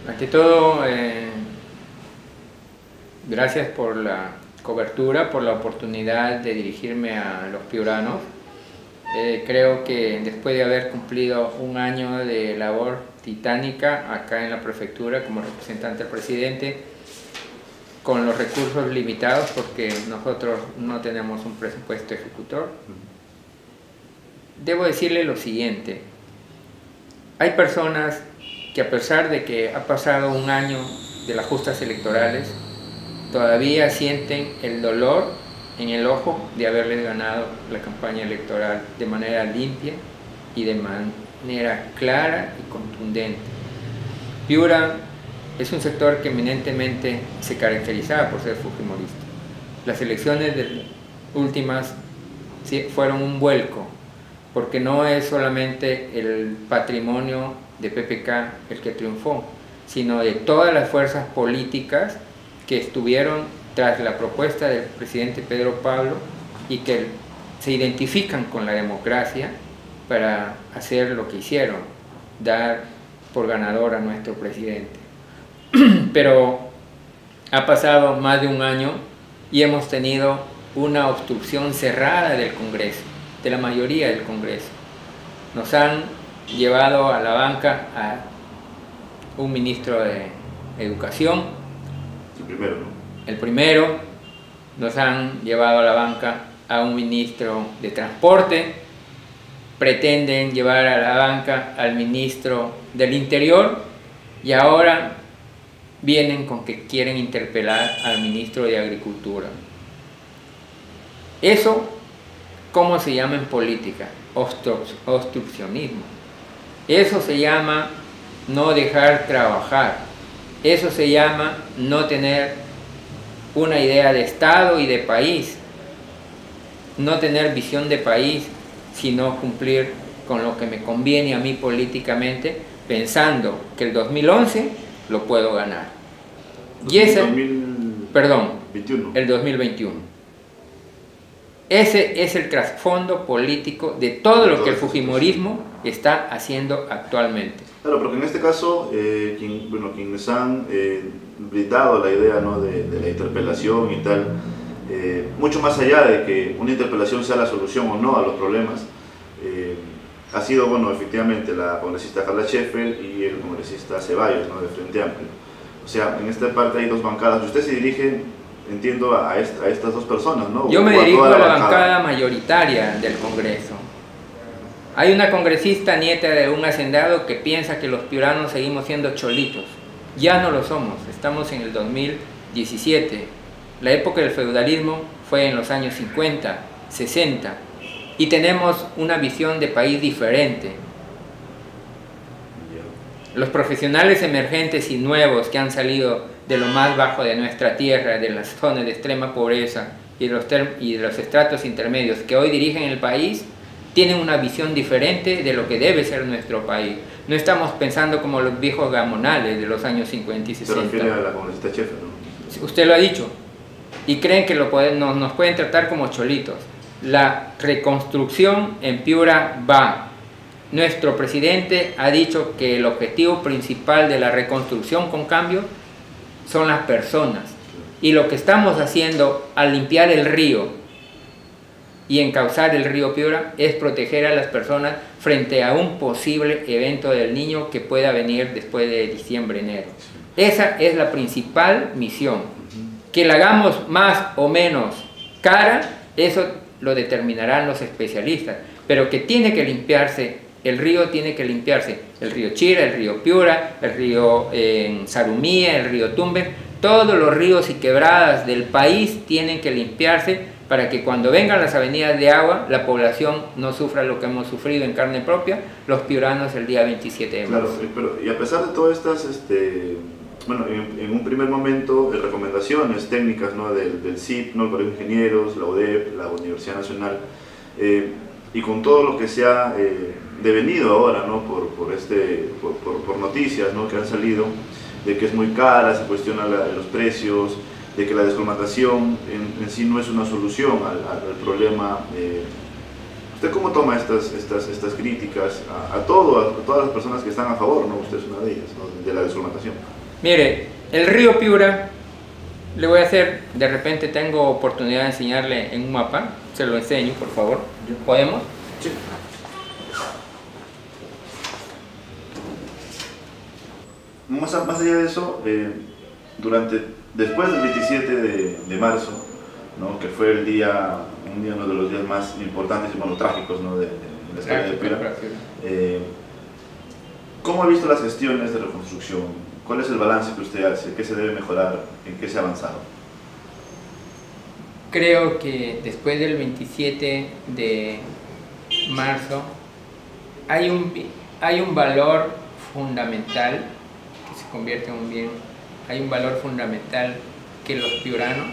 Ante todo, gracias por la cobertura, por la oportunidad de dirigirme a los piuranos. Creo que después de haber cumplido un año de labor titánica acá en la prefectura como representante del presidente, con los recursos limitados porque nosotros no tenemos un presupuesto ejecutor, debo decirle lo siguiente: hay personas que, a pesar de que ha pasado un año de las justas electorales, todavía sienten el dolor en el ojo de haberles ganado la campaña electoral de manera limpia y de manera clara y contundente. Piura es un sector que eminentemente se caracterizaba por ser fujimorista. Las elecciones últimas fueron un vuelco, porque no es solamente el patrimonio de PPK el que triunfó, sino de todas las fuerzas políticas que estuvieron tras la propuesta del presidente Pedro Pablo y que se identifican con la democracia para hacer lo que hicieron, dar por ganador a nuestro presidente. Pero ha pasado más de un año y hemos tenido una obstrucción cerrada del Congreso, de la mayoría del Congreso. Nos han llevado a la banca a un ministro de Educación, el primero, nos han llevado a la banca a un ministro de Transporte, pretenden llevar a la banca al ministro del Interior y ahora vienen con que quieren interpelar al ministro de Agricultura. Eso, ¿cómo se llama en política? Obstruccionismo. Eso se llama no dejar trabajar. Eso se llama no tener una idea de Estado y de país. No tener visión de país, sino cumplir con lo que me conviene a mí políticamente, pensando que el 2011 lo puedo ganar. Y ese, el 2021. Ese es el trasfondo político de todo lo que el fujimorismo está haciendo actualmente. Claro, porque en este caso, quienes han brindado la idea, ¿no?, de la interpelación y tal, mucho más allá de que una interpelación sea la solución o no a los problemas, ha sido, bueno, efectivamente la congresista Carla Schaeffer y el congresista Ceballos, ¿no?, de Frente Amplio. O sea, en esta parte hay dos bancadas. Usted se dirige, entiendo, a estas dos personas, ¿no? Yo me dirijo a la bancada mayoritaria del Congreso. Hay una congresista nieta de un hacendado que piensa que los piuranos seguimos siendo cholitos. Ya no lo somos, estamos en el 2017. La época del feudalismo fue en los años 50, 60, y tenemos una visión de país diferente. Los profesionales emergentes y nuevos que han salido de lo más bajo de nuestra tierra, de las zonas de extrema pobreza y de los estratos intermedios que hoy dirigen el país, tienen una visión diferente de lo que debe ser nuestro país. No estamos pensando como los viejos gamonales de los años 50 y 60. Se refiere a la congresista Schaeffer, ¿no? Usted lo ha dicho. Y creen que nos pueden tratar como cholitos. La reconstrucción en Piura va. Nuestro presidente ha dicho que el objetivo principal de la reconstrucción con cambio son las personas. Y lo que estamos haciendo al limpiar el río y encauzar el río Piura es proteger a las personas frente a un posible evento del Niño que pueda venir después de diciembre, enero. Esa es la principal misión. Que la hagamos más o menos cara, eso lo determinarán los especialistas, pero que tiene que limpiarse, el río tiene que limpiarse, el río Chira, el río Piura, el río Sarumía, el río Tumbes, todos los ríos y quebradas del país tienen que limpiarse para que cuando vengan las avenidas de agua, la población no sufra lo que hemos sufrido en carne propia, los piuranos el día 27 de marzo. Claro, pero y a pesar de todas estas, bueno, en un primer momento, recomendaciones técnicas, ¿no?, del CIP, ¿no?, el Colegio de Ingenieros, la UDEP, la Universidad Nacional, y con todo lo que se ha devenido ahora, ¿no?, por noticias, ¿no?, que han salido, de que es muy cara, se cuestiona los precios, de que la descolmatación en sí no es una solución al problema ¿Usted cómo toma estas críticas a todas las personas que están a favor, ¿no? Usted es una de ellas, ¿no? De la desforestación. Mire, el río Piura, le voy a hacer, de repente tengo oportunidad de enseñarle en un mapa, se lo enseño, por favor. ¿Podemos? Sí. Más allá de eso, después del 27 de marzo, ¿no? Que fue uno de los días más importantes y bueno, trágicos, ¿no? de la historia de Piura, ¿cómo ha visto las gestiones de reconstrucción? ¿Cuál es el balance que usted hace? ¿Qué se debe mejorar? ¿En qué se ha avanzado? Creo que después del 27 de marzo hay un valor fundamental que se convierte en un bien. Hay un valor fundamental que los piuranos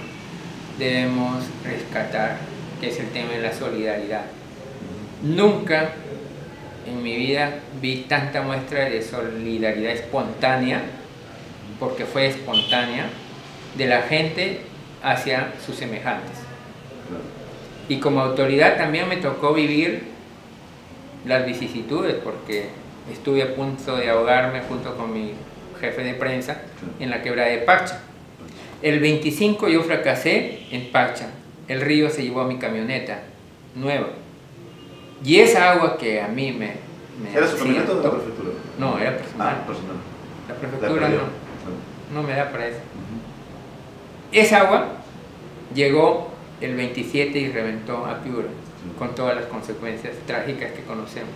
debemos rescatar, que es el tema de la solidaridad. Nunca en mi vida vi tanta muestra de solidaridad espontánea, porque fue espontánea, de la gente hacia sus semejantes. Y como autoridad también me tocó vivir las vicisitudes, porque estuve a punto de ahogarme junto con mi jefe de prensa en la quebrada de Pacha. El 25 yo fracasé en Pacha, el río se llevó a mi camioneta nueva. Y esa agua que a mí me ¿Era su camioneta o de la prefectura? No, era personal. Personal. La prefectura no me da para eso. Esa agua llegó el 27 y reventó a Piura, con todas las consecuencias trágicas que conocemos.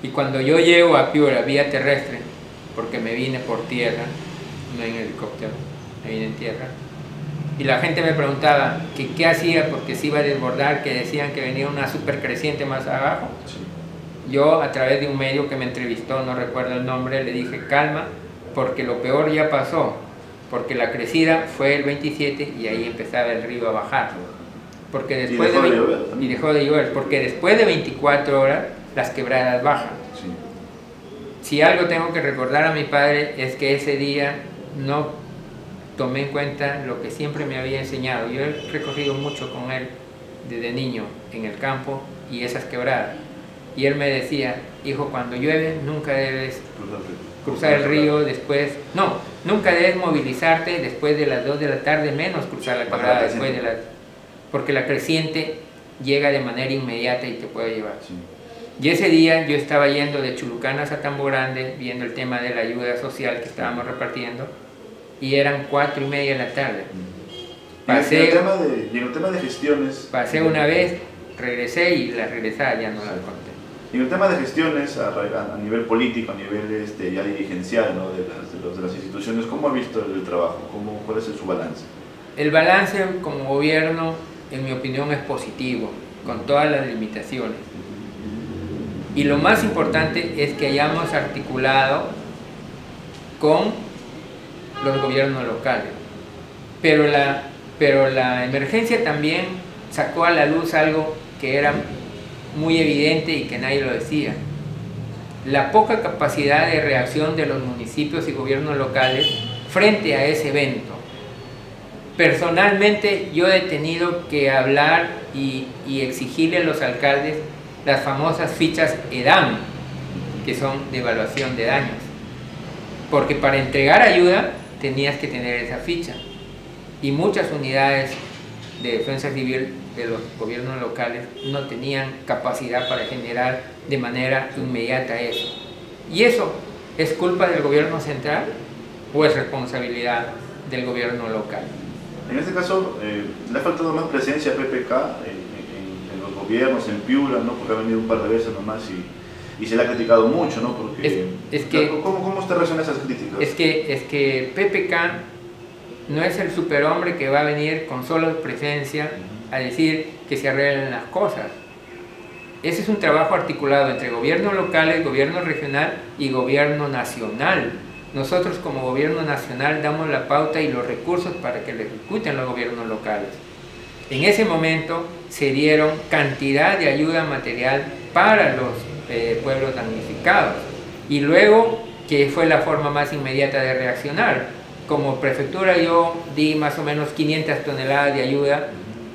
Y cuando yo llego a Piura vía terrestre, porque me vine por tierra, no en helicóptero, me vine en tierra, y la gente me preguntaba que qué hacía porque se iba a desbordar, que decían que venía una super creciente más abajo. Yo, a través de un medio que me entrevistó, no recuerdo el nombre, le dije calma, porque lo peor ya pasó, porque la crecida fue el 27 y ahí empezaba el río a bajar. Porque después y dejó de llover, porque después de 24 horas las quebradas bajan. Sí. Si algo tengo que recordar a mi padre es que ese día no tomé en cuenta lo que siempre me había enseñado. Yo he recorrido mucho con él desde niño en el campo y esas quebradas. Y él me decía, hijo, cuando llueve nunca debes cruzar el río después, no, nunca debes movilizarte después de las 2 de la tarde, menos cruzar la quebrada después de porque la creciente llega de manera inmediata y te puede llevar. Sí. Y ese día yo estaba yendo de Chulucanas a Tambo Grande, viendo el tema de la ayuda social que estábamos repartiendo, y eran 4:30 de la tarde. Pasé, y en el tema de gestiones... Pasé una vez, regresé y la regresada ya no la conté. Y en el tema de gestiones a nivel político, a nivel ya dirigencial, ¿no? de las instituciones, ¿cómo ha visto el trabajo? ¿Cuál es su balance? El balance como gobierno, en mi opinión, es positivo, con todas las limitaciones. Y lo más importante es que hayamos articulado con los gobiernos locales. Pero la emergencia también sacó a la luz algo que era muy evidente y que nadie lo decía. La poca capacidad de reacción de los municipios y gobiernos locales frente a ese evento. Personalmente yo he tenido que hablar y exigirle a los alcaldes las famosas fichas EDAM, que son de evaluación de daños. Porque para entregar ayuda tenías que tener esa ficha. Y muchas unidades de defensa civil de los gobiernos locales no tenían capacidad para generar de manera inmediata eso. ¿Y eso es culpa del gobierno central o es responsabilidad del gobierno local? En este caso, le ha faltado más presencia a PPK en los gobiernos, en Piura, ¿no? Porque ha venido un par de veces nomás y se le ha criticado mucho, ¿no? Porque, ¿cómo usted reacciona a esas críticas? Es que PPK no es el superhombre que va a venir con solo presencia a decir que se arreglen las cosas. Ese es un trabajo articulado entre gobiernos locales, gobierno regional y gobierno nacional. Nosotros como gobierno nacional damos la pauta y los recursos para que lo ejecuten los gobiernos locales. En ese momento se dieron cantidad de ayuda material para los pueblos damnificados. Y luego, que fue la forma más inmediata de reaccionar, como prefectura yo di más o menos 500 toneladas de ayuda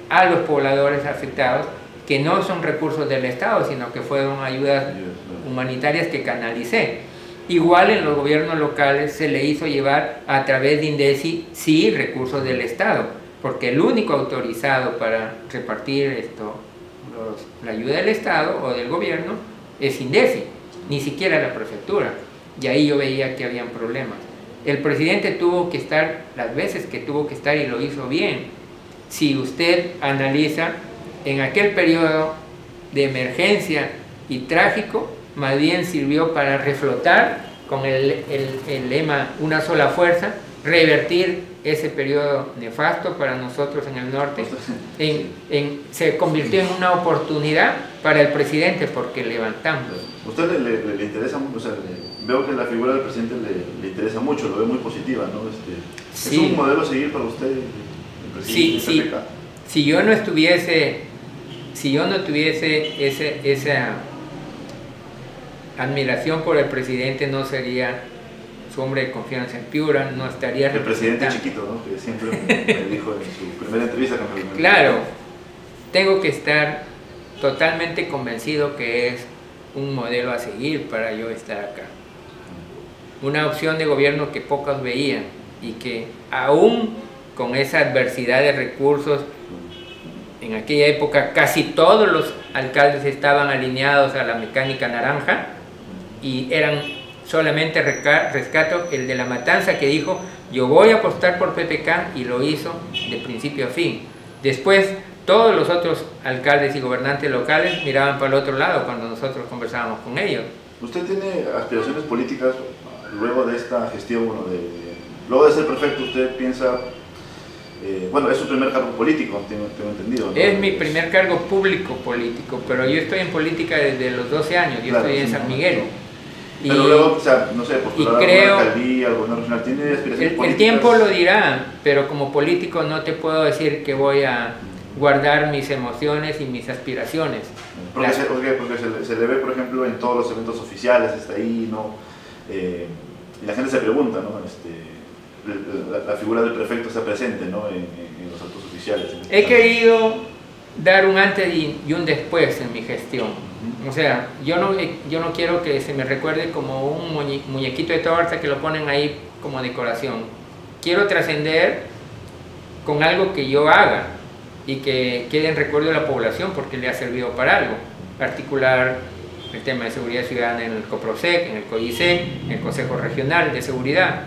a los pobladores afectados, que no son recursos del Estado, sino que fueron ayudas humanitarias que canalicé. Igual en los gobiernos locales se le hizo llevar a través de INDECI, sí, recursos del Estado, porque el único autorizado para repartir la ayuda del Estado o del gobierno es INDECI, ni siquiera la prefectura. Y ahí yo veía que habían problemas. El presidente tuvo que estar las veces que tuvo que estar y lo hizo bien. Si usted analiza, en aquel periodo de emergencia y trágico, más bien sirvió para reflotar con el lema una sola fuerza, revertir ese periodo nefasto para nosotros en el norte. Se convirtió en una oportunidad para el presidente porque levantamos. ¿A usted le interesa mucho? O sea, veo que la figura del presidente le interesa mucho, lo ve muy positiva, ¿no? Sí. ¿Es un modelo a seguir para usted, el presidente Sí, del PPK? Si yo no tuviese esa admiración por el presidente, no sería su hombre de confianza en Piura, no estaría el presidente chiquito, ¿no? Que siempre me dijo en su primera entrevista que me Claro, tengo que estar totalmente convencido que es un modelo a seguir para yo estar acá. Una opción de gobierno que pocos veían y que aún con esa adversidad de recursos, en aquella época casi todos los alcaldes estaban alineados a la mecánica naranja y eran solamente rescato el de La Matanza, que dijo yo voy a apostar por PPK, y lo hizo de principio a fin. Después todos los otros alcaldes y gobernantes locales miraban para el otro lado cuando nosotros conversábamos con ellos. ¿Usted tiene aspiraciones políticas luego de esta gestión? Luego de ser prefecto, ¿usted piensa... bueno, es su primer cargo político, tengo entendido, ¿no? Es mi primer cargo público político, pero yo estoy en política desde los 12 años, yo estoy en San Miguel. Pero luego, o sea, no sé, postular a una alcaldía, al gobierno regional, ¿tiene aspiraciones políticas? El tiempo lo dirá, pero como político no te puedo decir que voy a guardar mis emociones y mis aspiraciones. Porque se le ve, por ejemplo, en todos los eventos oficiales, está ahí, ¿no? Y la gente se pregunta, ¿no? La figura del prefecto está presente, ¿no? en los actos oficiales. He querido dar un antes y un después en mi gestión. O sea, yo no quiero que se me recuerde como un muñequito de torta que lo ponen ahí como decoración. Quiero trascender con algo que yo haga y que quede en recuerdo de la población porque le ha servido para algo. Articular el tema de seguridad ciudadana en el COPROSEC, en el CODISEC, en el Consejo Regional de Seguridad,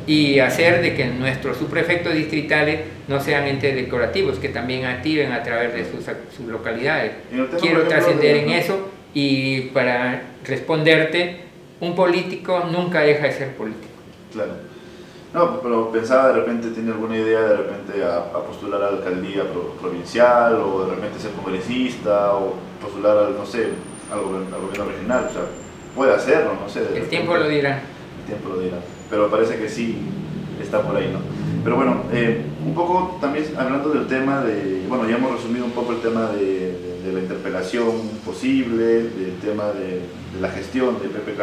y hacer de que nuestros subprefectos distritales no sean entes decorativos, que también activen a través de sus localidades. Quiero trascender en eso, y para responderte, un político nunca deja de ser político. Claro. No, pero pensaba, de repente, ¿tiene alguna idea de repente a postular a la alcaldía provincial, o de repente ser congresista, o postular al, no sé, al gobierno regional? O sea, puede hacerlo, no sé. El tiempo lo dirá. El tiempo lo dirá. Pero parece que sí está por ahí, ¿no? Pero bueno, un poco también hablando del tema de, bueno, ya hemos resumido un poco el tema de la interpelación posible, del tema de la gestión de PPK,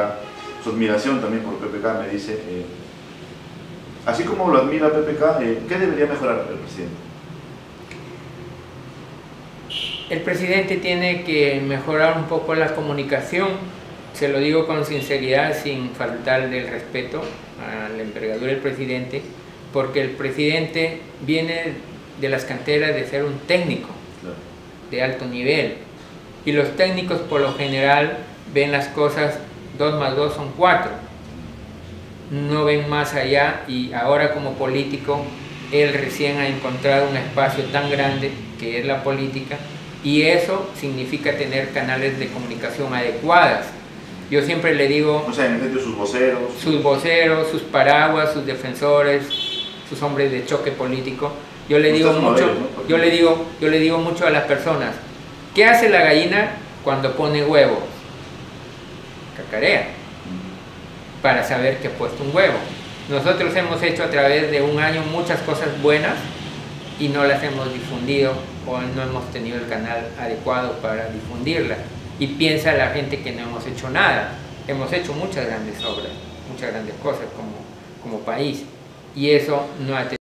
su admiración también por PPK, me dice, así como lo admira PPK, ¿qué debería mejorar el presidente? El presidente tiene que mejorar un poco la comunicación, se lo digo con sinceridad, sin faltarle el respeto a la envergadura del presidente, porque el presidente viene de las canteras de ser un técnico de alto nivel, y los técnicos por lo general ven las cosas 2 más 2 son 4, no ven más allá, y ahora como político él recién ha encontrado un espacio tan grande que es la política, y eso significa tener canales de comunicación adecuadas. Yo siempre le digo, o sea, en efecto, sus voceros, sus paraguas, sus defensores, sus hombres de choque político. Yo le digo mucho, yo le digo mucho a las personas, ¿qué hace la gallina cuando pone huevos? Cacarea, para saber que ha puesto un huevo. Nosotros hemos hecho a través de un año muchas cosas buenas y no las hemos difundido, o no hemos tenido el canal adecuado para difundirlas. Y piensa la gente que no hemos hecho nada. Hemos hecho muchas grandes obras, muchas grandes cosas como país, y eso no ha tenido